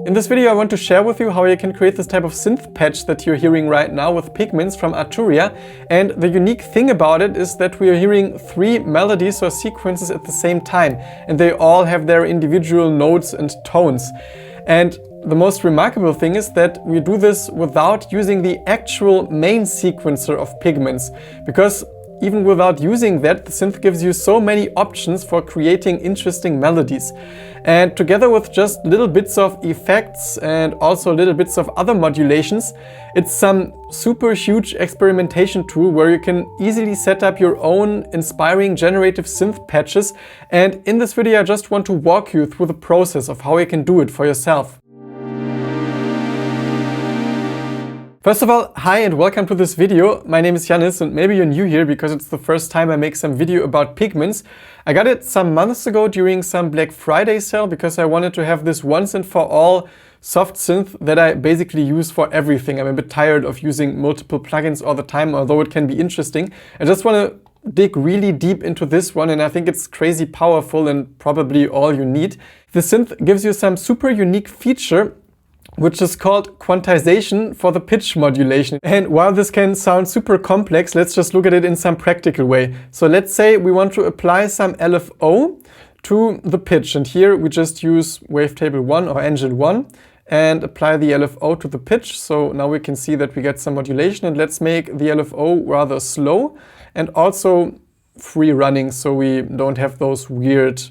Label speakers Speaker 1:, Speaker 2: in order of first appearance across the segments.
Speaker 1: In this video I want to share with you how you can create this type of synth patch that you're hearing right now with Pigments from Arturia. And the unique thing about it is that we are hearing 3 melodies or sequences at the same time, and they all have their individual notes and tones. And the most remarkable thing is that we do this without using the actual main sequencer of Pigments, because even without using that, the synth gives you so many options for creating interesting melodies. And together with just little bits of effects and also little bits of other modulations, it's some super huge experimentation tool where you can easily set up your own inspiring generative synth patches. And in this video I just want to walk you through the process of how you can do it for yourself. First of all, hi and welcome to this video. My name is Yannis and maybe you're new here because it's the first time I make some video about Pigments. I got it some months ago during some Black Friday sale because I wanted to have this once and for all soft synth that I basically use for everything. I'm a bit tired of using multiple plugins all the time, although it can be interesting. I just want to dig really deep into this one, and I think it's crazy powerful and probably all you need. The synth gives you some super unique feature which is called quantization for the pitch modulation. And while this can sound super complex, let's just look at it in some practical way. So let's say we want to apply some LFO to the pitch, and here we just use wavetable 1 or engine 1 and apply the LFO to the pitch. So now we can see that we get some modulation, and let's make the LFO rather slow and also free running so we don't have those weird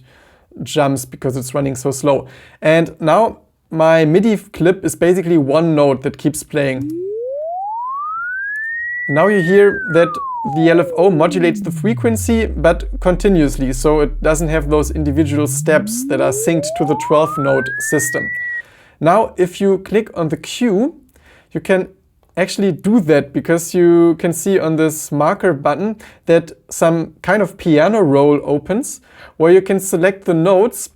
Speaker 1: jumps because it's running so slow. And now my MIDI clip is basically one note that keeps playing. Now you hear that the LFO modulates the frequency, but continuously, so it doesn't have those individual steps that are synced to the 12-note system. Now, if you click on the Q, you can actually do that because you can see on this marker button that some kind of piano roll opens where you can select the notes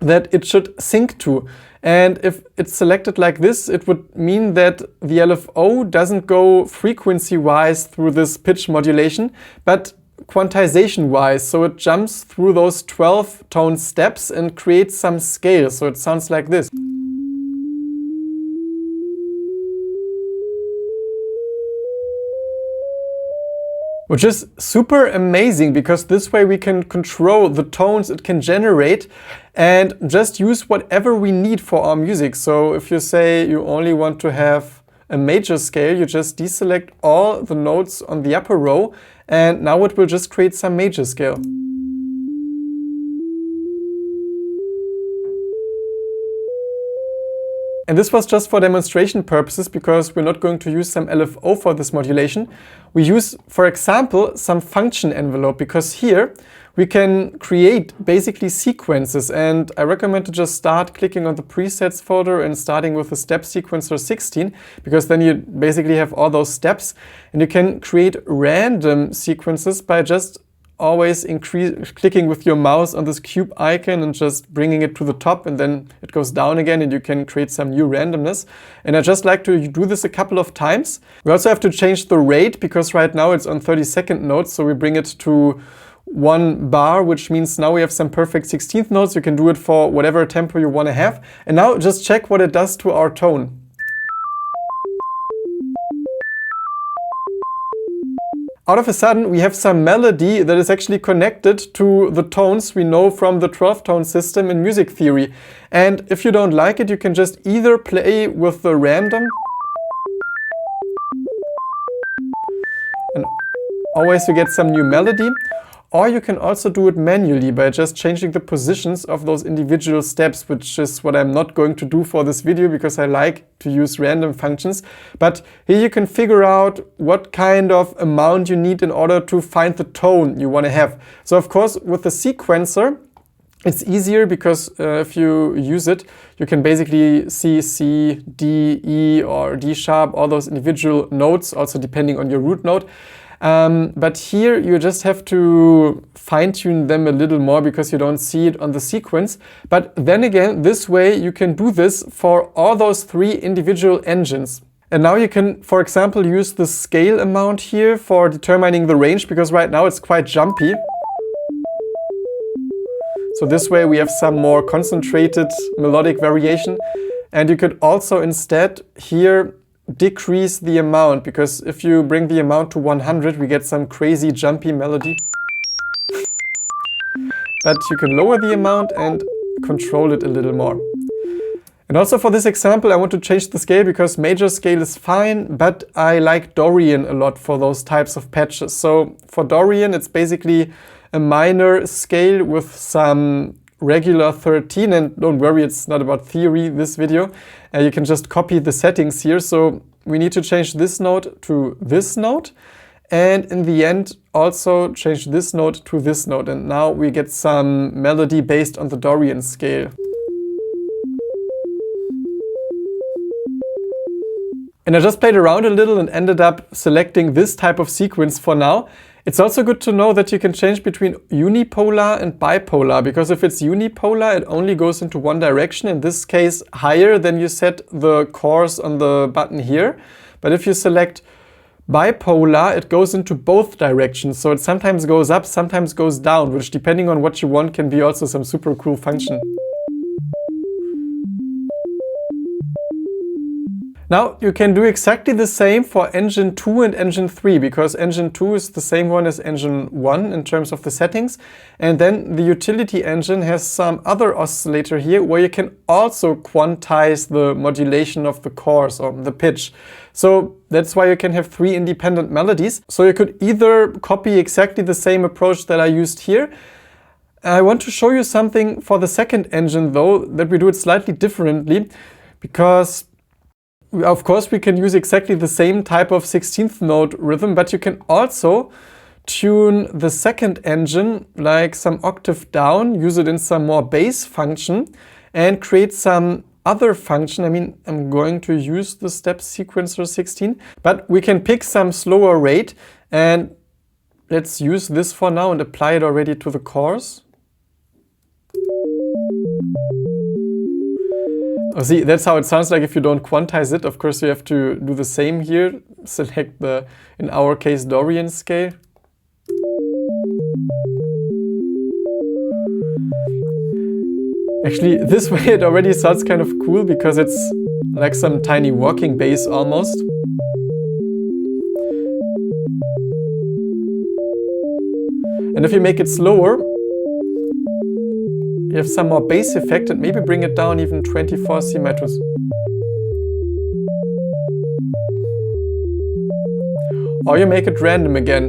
Speaker 1: that it should sync to. And if it's selected like this, it would mean that the LFO doesn't go frequency-wise through this pitch modulation, but quantization-wise. So it jumps through those 12-tone steps and creates some scale. So it sounds like this. Which is super amazing because this way we can control the tones it can generate and just use whatever we need for our music. So if you say you only want to have a major scale, you just deselect all the notes on the upper row and now it will just create some major scale. And this was just for demonstration purposes because we're not going to use some LFO for this modulation. We use, for example, some function envelope because here we can create basically sequences, and I recommend to just start clicking on the presets folder and starting with the step sequencer 16 because then you basically have all those steps, and you can create random sequences by just always clicking with your mouse on this cube icon and just bringing it to the top, and then it goes down again and you can create some new randomness. And I just like to do this a couple of times. We also have to change the rate because right now it's on 32nd notes, so we bring it to 1 bar, which means now we have some perfect 16th notes. You can do it for whatever tempo you want to have. And now just check what it does to our tone. Out of a sudden, we have some melody that is actually connected to the tones we know from the 12-tone system in music theory. And if you don't like it, you can just either play with the random, and always you get some new melody, or you can also do it manually by just changing the positions of those individual steps, which is what I'm not going to do for this video because I like to use random functions. But here you can figure out what kind of amount you need in order to find the tone you want to have. So of course, with the sequencer, it's easier because if you use it, you can basically see C, D, E or D sharp, all those individual notes, also depending on your root note. But here you just have to fine-tune them a little more because you don't see it on the sequence. But then again, this way you can do this for all those 3 individual engines. And now you can, for example, use the scale amount here for determining the range because right now it's quite jumpy. So this way we have some more concentrated melodic variation. And you could also instead here decrease the amount, because if you bring the amount to 100, we get some crazy jumpy melody. But you can lower the amount and control it a little more. And also for this example, I want to change the scale because major scale is fine, but I like Dorian a lot for those types of patches. So for Dorian, it's basically a minor scale with some regular 13, and don't worry, it's not about theory, this video. You can just copy the settings here. So we need to change this note to this note, and in the end also change this note to this note. And now we get some melody based on the Dorian scale. And I just played around a little and ended up selecting this type of sequence for now. It's also good to know that you can change between unipolar and bipolar, because if it's unipolar, it only goes into one direction, in this case higher than you set the course on the button here. But if you select bipolar, it goes into both directions, so it sometimes goes up, sometimes goes down, which depending on what you want can be also some super cool function. Now you can do exactly the same for engine 2 and engine 3, because engine 2 is the same one as engine 1 in terms of the settings. And then the utility engine has some other oscillator here where you can also quantize the modulation of the chorus or the pitch. So that's why you can have 3 independent melodies. So you could either copy exactly the same approach that I used here. I want to show you something for the second engine though, that we do it slightly differently, because of course we can use exactly the same type of 16th note rhythm, but you can also tune the second engine like some octave down, use it in some more bass function, and create some other function. I mean, I'm going to use the step sequencer 16, but we can pick some slower rate, and let's use this for now and apply it already to the chorus. Oh, see, that's how it sounds like if you don't quantize it. Of course, you have to do the same here. Select the, in our case, Dorian scale. Actually, this way it already sounds kind of cool because it's like some tiny walking bass almost. And if you make it slower, you have some more bass effect, and maybe bring it down even 24 C meters. Or you make it random again.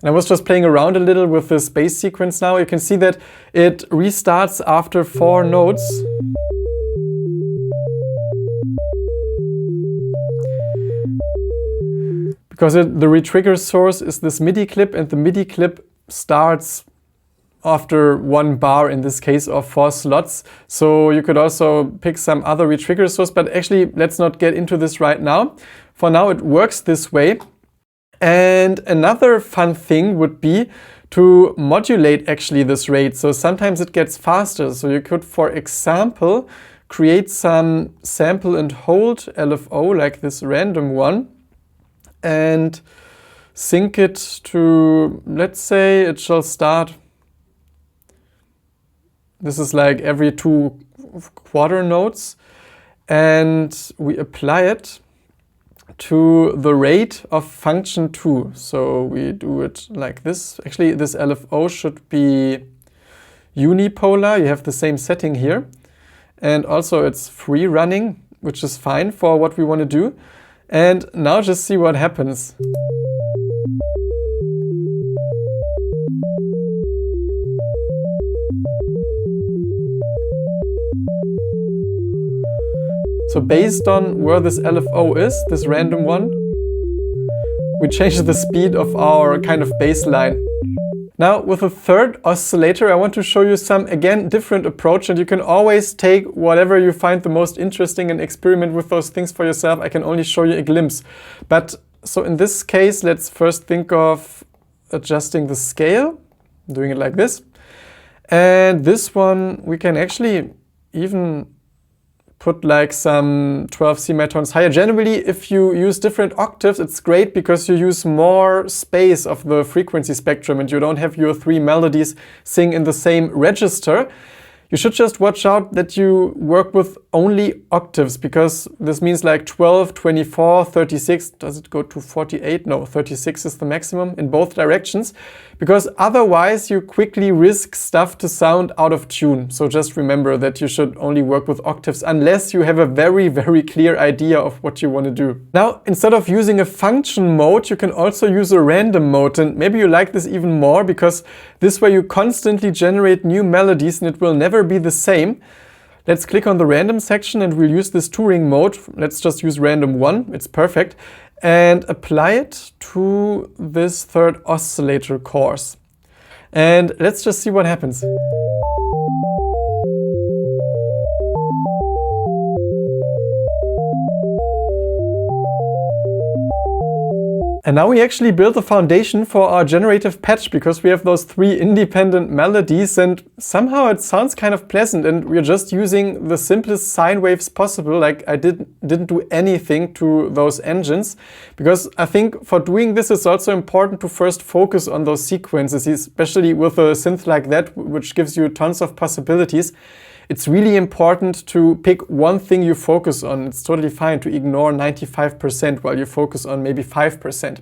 Speaker 1: And I was just playing around a little with this bass sequence now. You can see that it restarts after 4 notes. Because the retrigger source is this MIDI clip, and the MIDI clip starts after 1 bar in this case, or 4 slots. So you could also pick some other retrigger source, but actually let's not get into this right now. For now it works this way. And another fun thing would be to modulate actually this rate. So sometimes it gets faster. So you could, for example, create some sample and hold LFO like this random one, and sync it to, let's say it shall start. This is like every 2 quarter notes, and we apply it to the rate of function 2. So we do it like this. Actually, this LFO should be unipolar. You have the same setting here. And also it's free running, which is fine for what we want to do. And now just see what happens. So based on where this LFO is, this random one, we change the speed of our kind of baseline. Now with the third oscillator, I want to show you some, again, different approach, and you can always take whatever you find the most interesting and experiment with those things for yourself. I can only show you a glimpse. But so in this case, let's first think of adjusting the scale, doing it like this. And this one, we can actually even put like some 12 semitones higher. Generally, if you use different octaves, it's great because you use more space of the frequency spectrum and you don't have your 3 melodies sing in the same register. You should just watch out that you work with only octaves, because this means like 12, 24, 36. Does it go to 48? No, 36 is the maximum in both directions, because otherwise you quickly risk stuff to sound out of tune. So just remember that you should only work with octaves unless you have a very, very clear idea of what you want to do. Now, instead of using a function mode, you can also use a random mode, and maybe you like this even more because this way you constantly generate new melodies and it will never be the same. Let's click on the random section and we'll use this touring mode. Let's just use random 1, it's perfect, and apply it to this third oscillator course. And let's just see what happens. And now we actually built the foundation for our generative patch, because we have those 3 independent melodies and somehow it sounds kind of pleasant, and we're just using the simplest sine waves possible. Like I didn't do anything to those engines, because I think for doing this it's also important to first focus on those sequences, especially with a synth like that, which gives you tons of possibilities. It's really important to pick one thing you focus on. It's totally fine to ignore 95% while you focus on maybe 5%.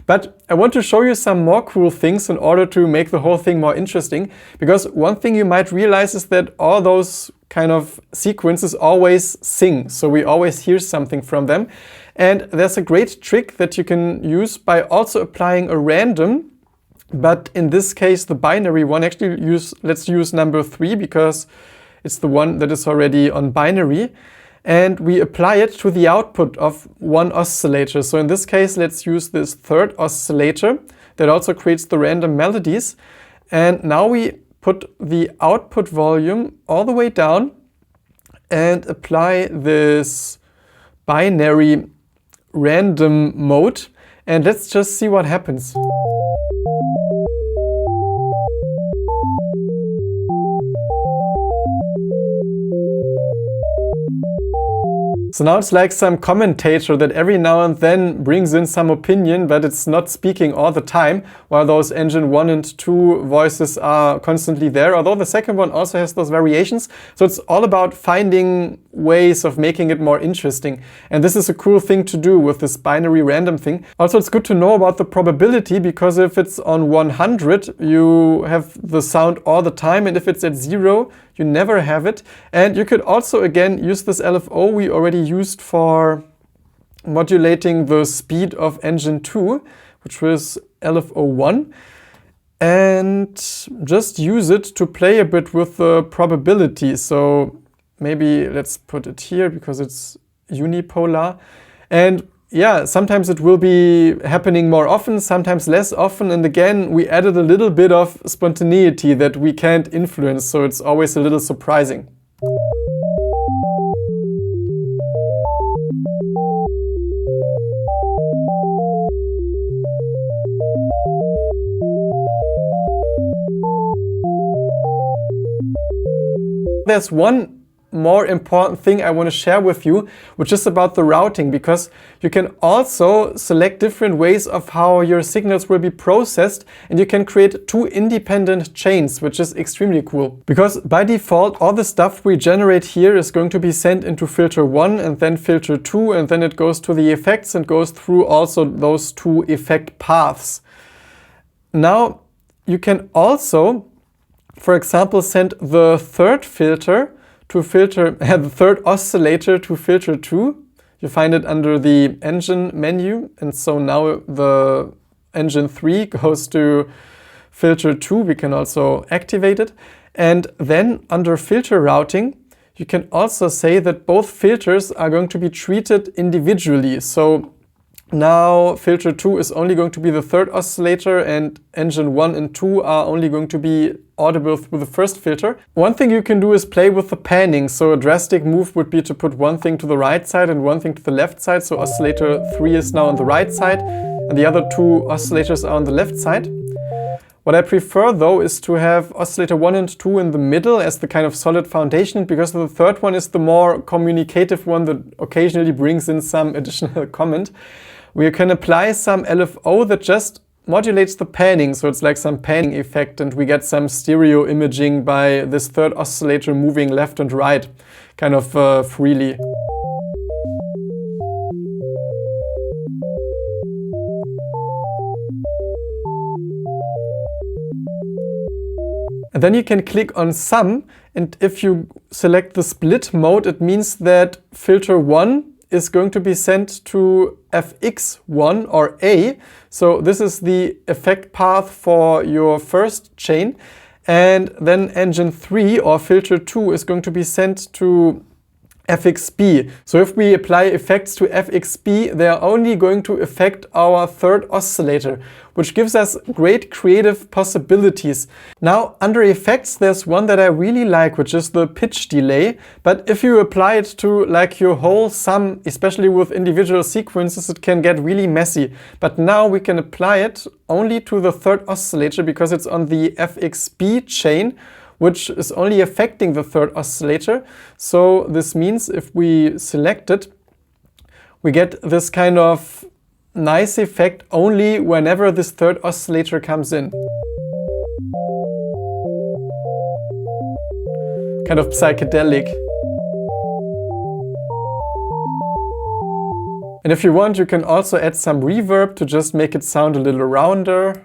Speaker 1: But I want to show you some more cool things in order to make the whole thing more interesting, because one thing you might realize is that all those kind of sequences always sing, so we always hear something from them. And there's a great trick that you can use by also applying a random, but in this case the binary one. Actually, let's use number 3 because it's the one that is already on binary, and we apply it to the output of one oscillator. So in this case, let's use this third oscillator that also creates the random melodies. And now we put the output volume all the way down and apply this binary random mode. And let's just see what happens. So now it's like some commentator that every now and then brings in some opinion, but it's not speaking all the time, while those engine 1 and 2 voices are constantly there, although the second one also has those variations. So it's all about finding ways of making it more interesting. And this is a cool thing to do with this binary random thing. Also, it's good to know about the probability, because if it's on 100, you have the sound all the time, and if it's at 0, you never have it. And you could also again use this LFO we already used for modulating the speed of engine 2, which was LFO 1, and just use it to play a bit with the probability. So maybe let's put it here because it's unipolar. And yeah, sometimes it will be happening more often, sometimes less often. And again, we added a little bit of spontaneity that we can't influence, so it's always a little surprising. There's one more important thing I want to share with you, which is about the routing, because you can also select different ways of how your signals will be processed, and you can create 2 independent chains, which is extremely cool. Because by default, all the stuff we generate here is going to be sent into filter 1 and then filter 2, and then it goes to the effects and goes through also those 2 effect paths. Now, you can also, for example, send the third filter to filter, the third oscillator to filter 2. You find it under the engine menu, and so now the engine 3 goes to filter 2. We can also activate it. And then under filter routing, you can also say that both filters are going to be treated individually. So now filter 2 is only going to be the third oscillator, and engine 1 and 2 are only going to be audible through the first filter. One thing you can do is play with the panning. So a drastic move would be to put one thing to the right side and one thing to the left side. So oscillator 3 is now on the right side and the other 2 oscillators are on the left side. What I prefer though is to have oscillator 1 and 2 in the middle as the kind of solid foundation, because the third one is the more communicative one that occasionally brings in some additional comment. We can apply some LFO that just modulates the panning, so it's like some panning effect, and we get some stereo imaging by this third oscillator moving left and right, kind of freely. And then you can click on Sum, and if you select the split mode, it means that filter 1 is going to be sent to FX1 or A. So this is the effect path for your first chain. And then engine 3 or filter 2 is going to be sent to FXB. So if we apply effects to FXB, they are only going to affect our third oscillator, which gives us great creative possibilities. Now, under effects, there's one that I really like, which is the pitch delay. But if you apply it to like your whole sum, especially with individual sequences, it can get really messy. But now we can apply it only to the third oscillator because it's on the FXB chain, which is only affecting the third oscillator. So this means if we select it, we get this kind of nice effect only whenever this third oscillator comes in. Kind of psychedelic. And if you want, you can also add some reverb to just make it sound a little rounder.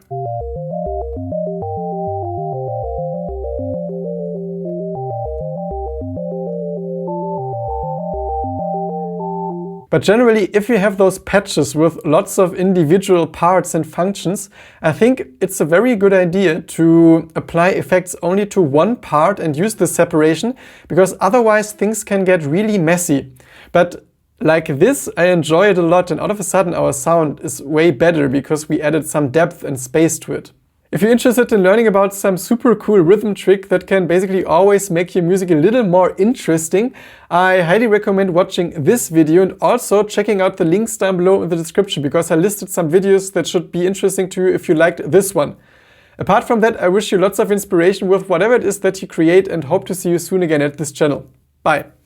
Speaker 1: But generally, if you have those patches with lots of individual parts and functions, I think it's a very good idea to apply effects only to one part and use the separation, because otherwise things can get really messy. But like this, I enjoy it a lot, and all of a sudden our sound is way better because we added some depth and space to it. If you're interested in learning about some super cool rhythm trick that can basically always make your music a little more interesting, I highly recommend watching this video and also checking out the links down below in the description, because I listed some videos that should be interesting to you if you liked this one. Apart from that, I wish you lots of inspiration with whatever it is that you create and hope to see you soon again at this channel. Bye!